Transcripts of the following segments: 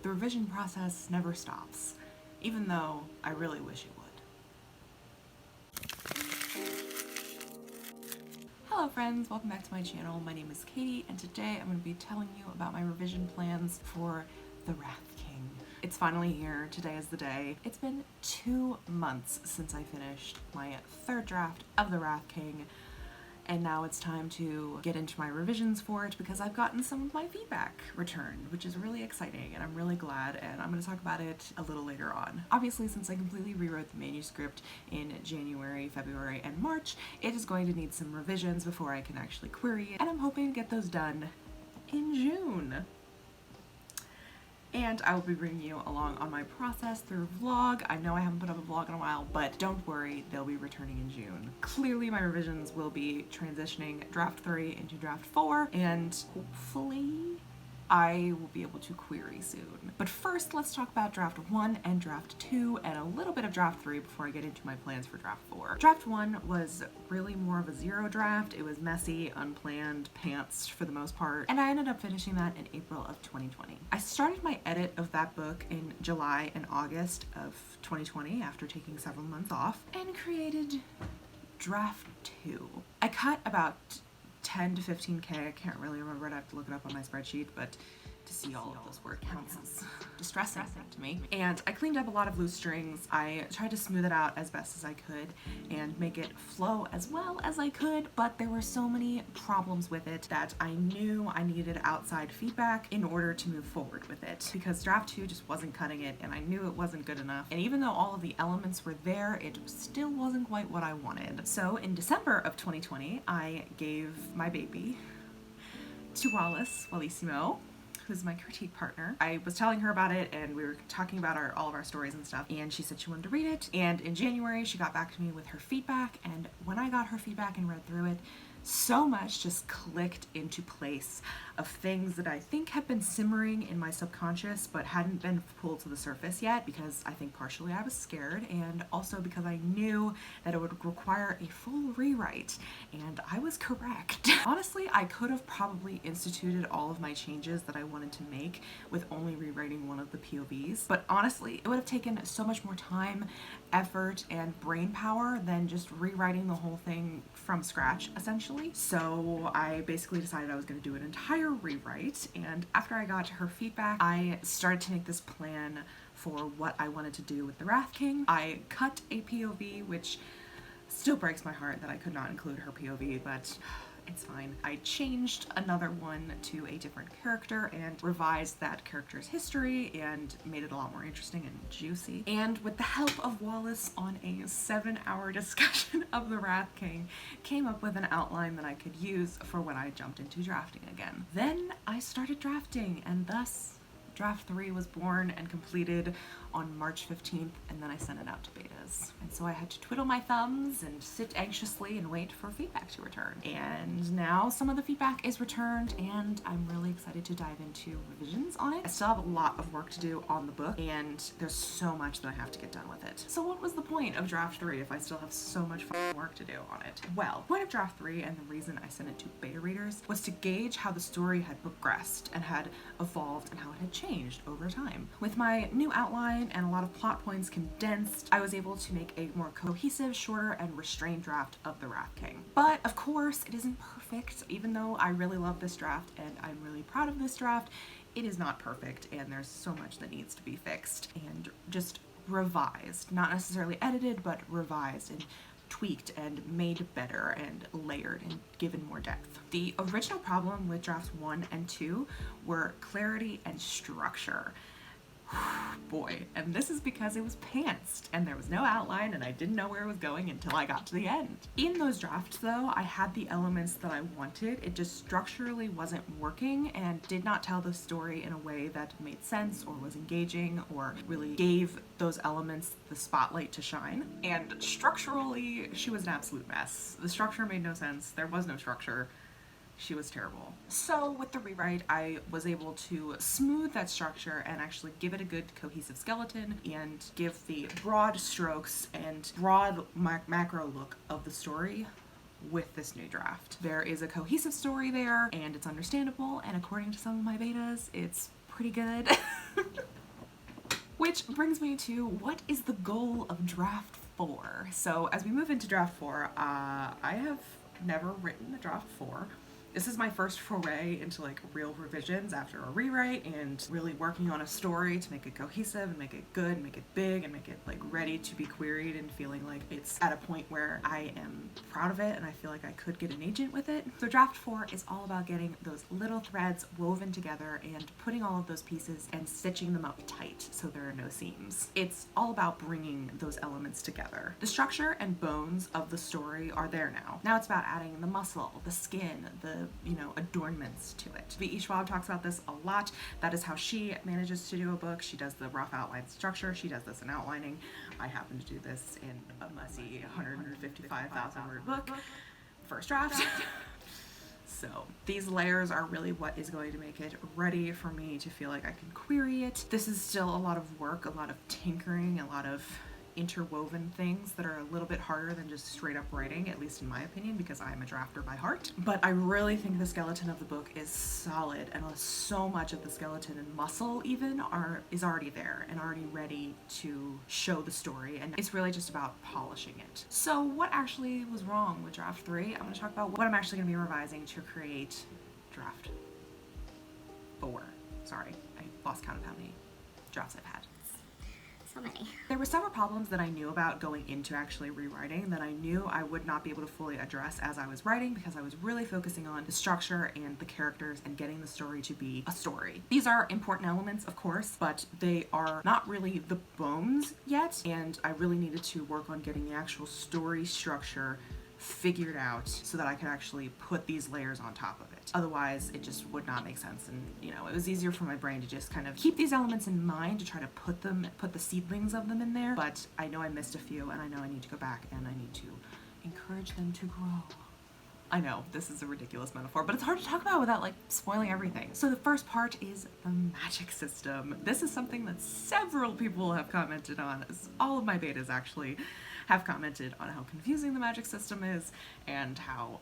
The revision process never stops, even though I really wish it would. Hello friends, welcome back to my channel. My name is Katie, and today I'm going to be telling you about my revision plans for The Wrath King. It's finally here. Today is the day. It's been 2 months since I finished my third draft of The Wrath King, and now it's time to get into my revisions for it because I've gotten some of my feedback returned, which is really exciting, and I'm really glad, and I'm going to talk about it a little later on. Obviously, since I completely rewrote the manuscript in January, February, and March, it is going to need some revisions before I can actually query it, and I'm hoping to get those done in June. And I will be bringing you along on my process through a vlog. I know I haven't put up a vlog in a while, but don't worry, they'll be returning in June. Clearly my revisions will be transitioning draft 3 into draft 4, and hopefully I will be able to query soon. But first, let's talk about draft 1 and draft 2 and a little bit of draft 3 before I get into my plans for draft 4. Draft 1 was really more of a zero draft. It was messy, unplanned, pantsed for the most part, and I ended up finishing that in April of 2020. I started my edit of that book in July and August of 2020 after taking several months off and created draft 2. I cut about 10 to 15K, I can't really remember, I'd have to look it up on my spreadsheet, but to see all of those word counts is distressing to me. And I cleaned up a lot of loose strings. I tried to smooth it out as best as I could and make it flow as well as I could, but there were so many problems with it that I knew I needed outside feedback in order to move forward with it, because draft 2 just wasn't cutting it and I knew it wasn't good enough. And even though all of the elements were there, it still wasn't quite what I wanted. So in December of 2020, I gave my baby to Wallissimo, who's my critique partner. I was telling her about it and we were talking about all of our stories and stuff, and she said she wanted to read it, and in January she got back to me with her feedback, and when I got her feedback and read through it, so much just clicked into place of things that I think have been simmering in my subconscious but hadn't been pulled to the surface yet, because I think partially I was scared and also because I knew that it would require a full rewrite, and I was correct. Honestly, I could have probably instituted all of my changes that I wanted to make with only rewriting one of the POVs, but honestly it would have taken so much more time, effort, and brain power than just rewriting the whole thing from scratch essentially. So I basically decided I was going to do an entire rewrite, and after I got her feedback, I started to make this plan for what I wanted to do with the Wrath King. I cut a POV, which still breaks my heart that I could not include her POV, but it's fine. I changed another one to a different character and revised that character's history and made it a lot more interesting and juicy. And with the help of Wallace on a 7-hour discussion of the Wrath King, came up with an outline that I could use for when I jumped into drafting again. Then I started drafting, and thus draft 3 was born and completed on March 15th, and then I sent it out to betas. And so I had to twiddle my thumbs and sit anxiously and wait for feedback to return. And now some of the feedback is returned, and I'm really excited to dive into revisions on it. I still have a lot of work to do on the book, and there's so much that I have to get done with it. So what was the point of draft 3 if I still have so much fucking work to do on it? Well, the point of draft 3, and the reason I sent it to beta readers, was to gauge how the story had progressed and had evolved and how it had changed over time. With my new outline and a lot of plot points condensed, I was able to make a more cohesive, shorter, and restrained draft of the Wrath King. But of course, it isn't perfect. Even though I really love this draft and I'm really proud of this draft, it is not perfect, and there's so much that needs to be fixed and just revised. Not necessarily edited, but revised and tweaked and made better and layered and given more depth. The original problem with drafts 1 and 2 were clarity and structure. Boy, and this is because it was pantsed and there was no outline and I didn't know where it was going until I got to the end. In those drafts though, I had the elements that I wanted. It just structurally wasn't working and did not tell the story in a way that made sense or was engaging or really gave those elements the spotlight to shine. And structurally, she was an absolute mess. The structure made no sense. There was no structure. She was terrible. So with the rewrite, I was able to smooth that structure and actually give it a good cohesive skeleton and give the broad strokes and broad macro look of the story with this new draft. There is a cohesive story there, and it's understandable, and according to some of my betas, it's pretty good. Which brings me to, what is the goal of draft 4? So as we move into draft 4, I have never written a draft 4. This is my first foray into like real revisions after a rewrite and really working on a story to make it cohesive and make it good and make it big and make it like ready to be queried and feeling like it's at a point where I am proud of it and I feel like I could get an agent with it. So draft 4 is all about getting those little threads woven together and putting all of those pieces and stitching them up tight so there are no seams. It's all about bringing those elements together. The structure and bones of the story are there now. Now it's about adding the muscle, the skin, the adornments to it. V.E. Schwab talks about this a lot. That is how she manages to do a book. She does the rough outline structure. She does this in outlining. I happen to do this in a messy 155,000 word book, first draft. So these layers are really what is going to make it ready for me to feel like I can query it. This is still a lot of work, a lot of tinkering, a lot of interwoven things that are a little bit harder than just straight up writing, at least in my opinion, because I'm a drafter by heart. But I really think the skeleton of the book is solid, and so much of the skeleton and muscle even is already there and already ready to show the story, and it's really just about polishing it. So what actually was wrong with draft 3? I'm going to talk about what I'm actually going to be revising to create draft 4. Sorry, I lost count of how many drafts I've had. So many. There were several problems that I knew about going into actually rewriting that I knew I would not be able to fully address as I was writing, because I was really focusing on the structure and the characters and getting the story to be a story. These are important elements, of course, but they are not really the bones yet, and I really needed to work on getting the actual story structure figured out so that I could actually put these layers on top of it. Otherwise, it just would not make sense, and it was easier for my brain to just kind of keep these elements in mind to try to put the seedlings of them in there, but I know I missed a few, and I know I need to go back and I need to encourage them to grow. I know, this is a ridiculous metaphor, but it's hard to talk about without like spoiling everything. So the first part is the magic system. This is something that several people have commented on. All of my betas actually have commented on how confusing the magic system is, and how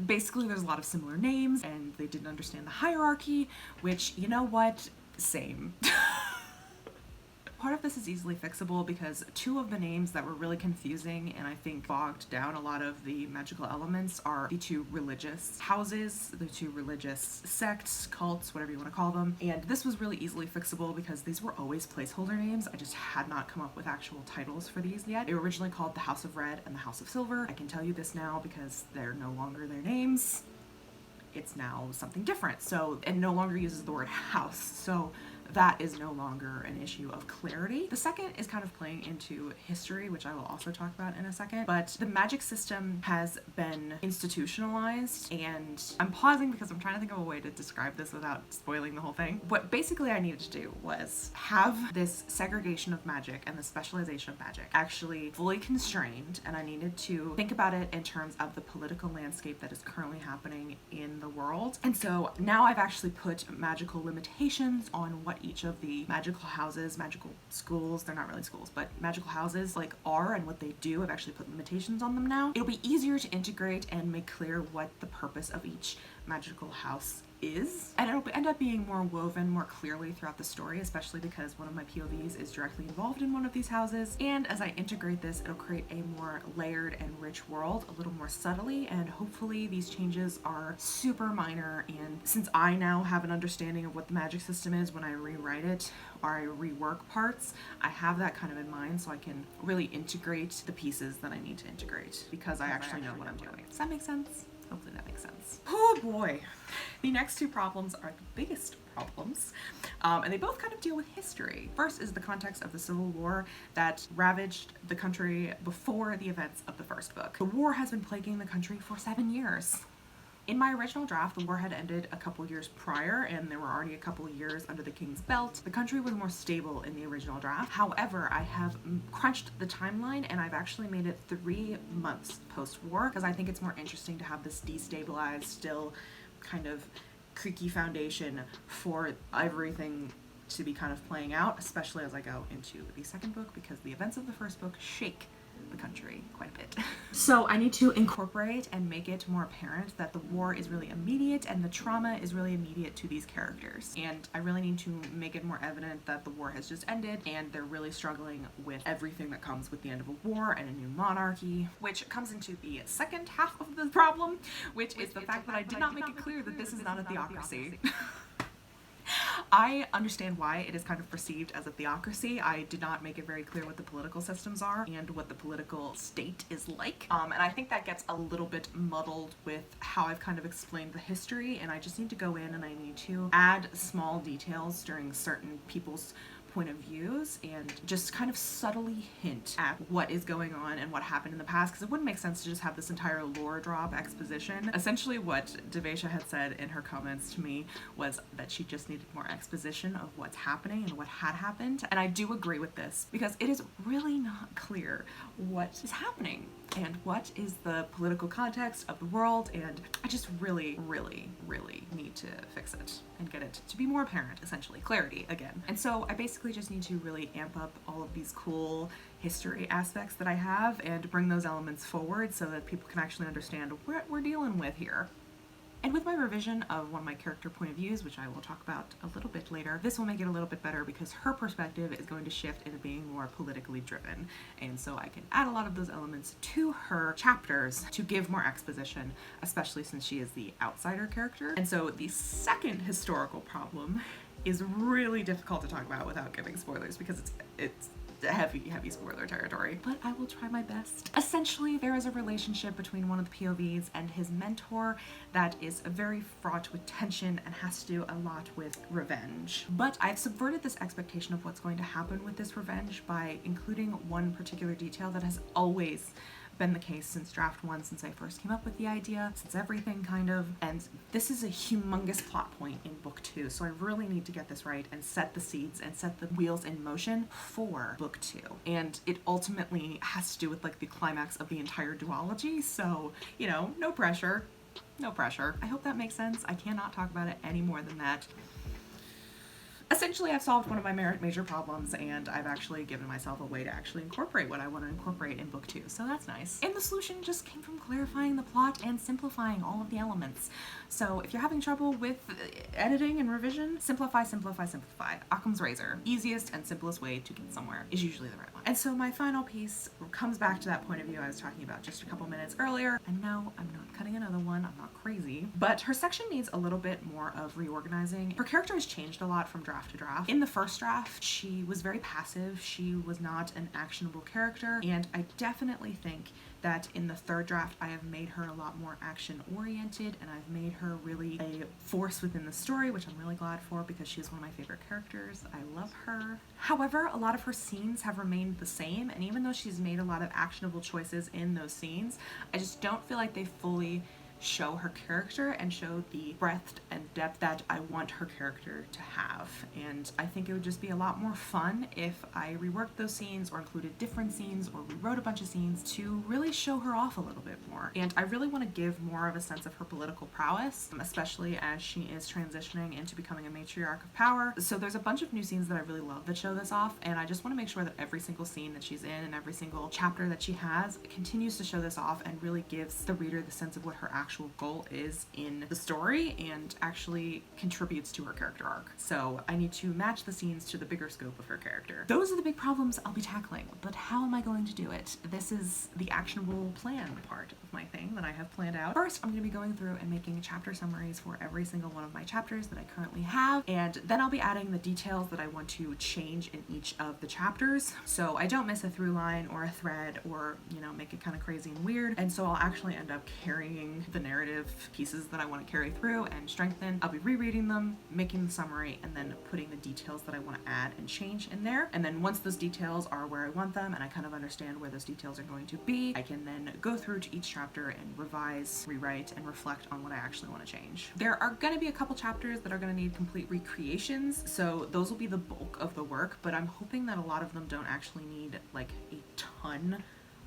basically there's a lot of similar names and they didn't understand the hierarchy, which, you know what, same. Part of this is easily fixable because two of the names that were really confusing and I think bogged down a lot of the magical elements are the two religious houses, the two religious sects, cults, whatever you want to call them. And this was really easily fixable because these were always placeholder names. I just had not come up with actual titles for these yet. They were originally called the House of Red and the House of Silver. I can tell you this now because they're no longer their names. It's now something different. So, and no longer uses the word house. So that is no longer an issue of clarity. The second is kind of playing into history, which I will also talk about in a second, but the magic system has been institutionalized, and I'm pausing because I'm trying to think of a way to describe this without spoiling the whole thing. What basically I needed to do was have this segregation of magic and the specialization of magic actually fully constrained, and I needed to think about it in terms of the political landscape that is currently happening in the world. And so now I've actually put magical limitations on what each of the magical houses, magical schools, they're not really schools, but magical houses like are and what they do. I've actually put limitations on them now. It'll be easier to integrate and make clear what the purpose of each magical house is, and it'll end up being more woven more clearly throughout the story, especially because one of my POVs is directly involved in one of these houses. And as I integrate this, it'll create a more layered and rich world a little more subtly, and hopefully these changes are super minor. And since I now have an understanding of what the magic system is when I rewrite it or I rework parts, I have that kind of in mind so I can really integrate the pieces that I need to integrate because I actually know what I'm doing. Does that make sense? Hopefully that makes sense. Oh boy. The next two problems are the biggest problems, and they both kind of deal with history. First is the context of the Civil War that ravaged the country before the events of the first book. The war has been plaguing the country for 7 years. In my original draft, the war had ended a couple years prior, and there were already a couple years under the king's belt. The country was more stable in the original draft. However, I have crunched the timeline, and I've actually made it 3 months post-war, because I think it's more interesting to have this destabilized, still kind of creaky foundation for everything to be kind of playing out, especially as I go into the second book, because the events of the first book shake the country quite a bit. So I need to incorporate and make it more apparent that the war is really immediate and the trauma is really immediate to these characters. And I really need to make it more evident that the war has just ended and they're really struggling with everything that comes with the end of a war and a new monarchy, which comes into the second half of the problem, which is the fact that I did not make it clear that this is not a theocracy. I understand why it is kind of perceived as a theocracy. I did not make it very clear what the political systems are and what the political state is like. And I think that gets a little bit muddled with how I've kind of explained the history, and I just need to go in and I need to add small details during certain people's point of views and just kind of subtly hint at what is going on and what happened in the past, because it wouldn't make sense to just have this entire lore drop exposition. Essentially what Devesha had said in her comments to me was that she just needed more exposition of what's happening and what had happened, and I do agree with this because it is really not clear what is happening and what is the political context of the world, and I just really need to fix it and get it to be more apparent, essentially. Clarity again. And so I basically just need to really amp up all of these cool history aspects that I have and bring those elements forward so that people can actually understand what we're dealing with here. And with my revision of one of my character point of views, which I will talk about a little bit later, this will make it a little bit better because her perspective is going to shift into being more politically driven. And so I can add a lot of those elements to her chapters to give more exposition, especially since she is the outsider character. And so the second historical problem is really difficult to talk about without giving spoilers because it's heavy spoiler territory, but I will try my best. Essentially, there is a relationship between one of the POVs and his mentor that is very fraught with tension and has to do a lot with revenge. But I've subverted this expectation of what's going to happen with this revenge by including one particular detail that has always been the case since draft 1, since I first came up with the idea, since everything kind of, and this is a humongous plot point in book 2, so I really need to get this right and set the seeds and set the wheels in motion for book 2. And it ultimately has to do with like the climax of the entire duology, so, you know, no pressure. No pressure. I hope that makes sense. I cannot talk about it any more than that. Essentially, I've solved one of my major problems, and I've actually given myself a way to actually incorporate what I want to incorporate in book 2, so that's nice. And the solution just came from clarifying the plot and simplifying all of the elements. So if you're having trouble with editing and revision, simplify. Occam's razor. Easiest and simplest way to get somewhere is usually the right one. And so my final piece comes back to that point of view I was talking about just a couple minutes earlier. And no, I'm not cutting another one. I'm not crazy. But her section needs a little bit more of reorganizing. Her character has changed a lot from draft to draft. In the first draft, she was very passive. She was not an actionable character. And I definitely think that in the third draft, I have made her a lot more action-oriented, and I've made her really a force within the story, which I'm really glad for because she's one of my favorite characters. I love her. However, a lot of her scenes have remained the same, and even though she's made a lot of actionable choices in those scenes, I just don't feel like they fully show her character and show the breadth and depth that I want her character to have. And I think it would just be a lot more fun if I reworked those scenes or included different scenes or rewrote a bunch of scenes to really show her off a little bit more. And I really want to give more of a sense of her political prowess, especially as she is transitioning into becoming a matriarch of power. So there's a bunch of new scenes that I really love that show this off, and I just want to make sure that every single scene that she's in and every single chapter that she has continues to show this off and really gives the reader the sense of what her actual goal is in the story and actually contributes to her character arc. So I need to match the scenes to the bigger scope of her character. Those are the big problems I'll be tackling, but how am I going to do it? This is the actionable plan part of my thing that I have planned out. First, I'm going to be going through and making chapter summaries for every single one of my chapters that I currently have, and then I'll be adding the details that I want to change in each of the chapters so I don't miss a through line or a thread or, you know, make it kind of crazy and weird. And so I'll actually end up carrying the narrative pieces that I want to carry through and strengthen. I'll be rereading them, making the summary, and then putting the details that I want to add and change in there. And then once those details are where I want them and I kind of understand where those details are going to be, I can then go through to each chapter and revise, rewrite, and reflect on what I actually want to change. There are going to be a couple chapters that are going to need complete recreations, so those will be the bulk of the work, but I'm hoping that a lot of them don't actually need like a ton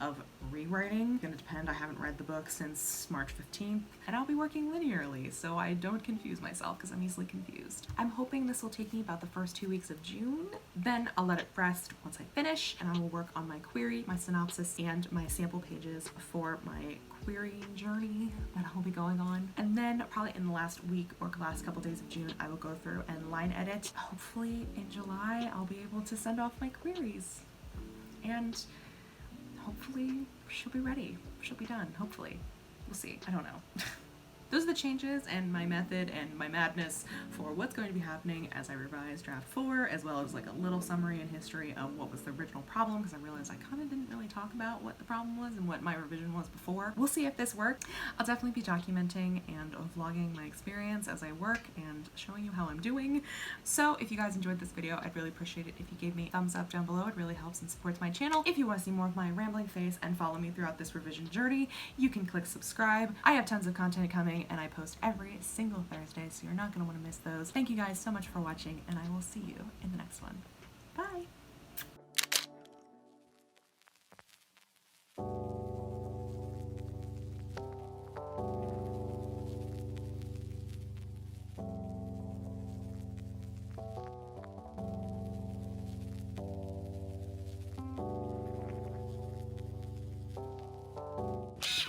of rewriting. It's gonna depend. I haven't read the book since March 15th, and I'll be working linearly, so I don't confuse myself because I'm easily confused. I'm hoping this will take me about the first 2 weeks of June. Then I'll let it rest once I finish, and I will work on my query, my synopsis, and my sample pages for my querying journey that I'll be going on. And then probably in the last week or last couple days of June, I will go through and line edit. Hopefully in July, I'll be able to send off my queries. And hopefully she'll be ready. She'll be done, hopefully. We'll see, I don't know. Those are the changes and my method and my madness for what's going to be happening as I revise draft 4, as well as like a little summary and history of what was the original problem, because I realized I kind of didn't really talk about what the problem was and what my revision was before. We'll see if this worked. I'll definitely be documenting and vlogging my experience as I work and showing you how I'm doing. So if you guys enjoyed this video, I'd really appreciate it if you gave me a thumbs up down below. It really helps and supports my channel. If you want to see more of my rambling face and follow me throughout this revision journey, you can click subscribe. I have tons of content coming, and I post every single Thursday, so you're not going to want to miss those. Thank you guys so much for watching, and I will see you in the next one. Bye!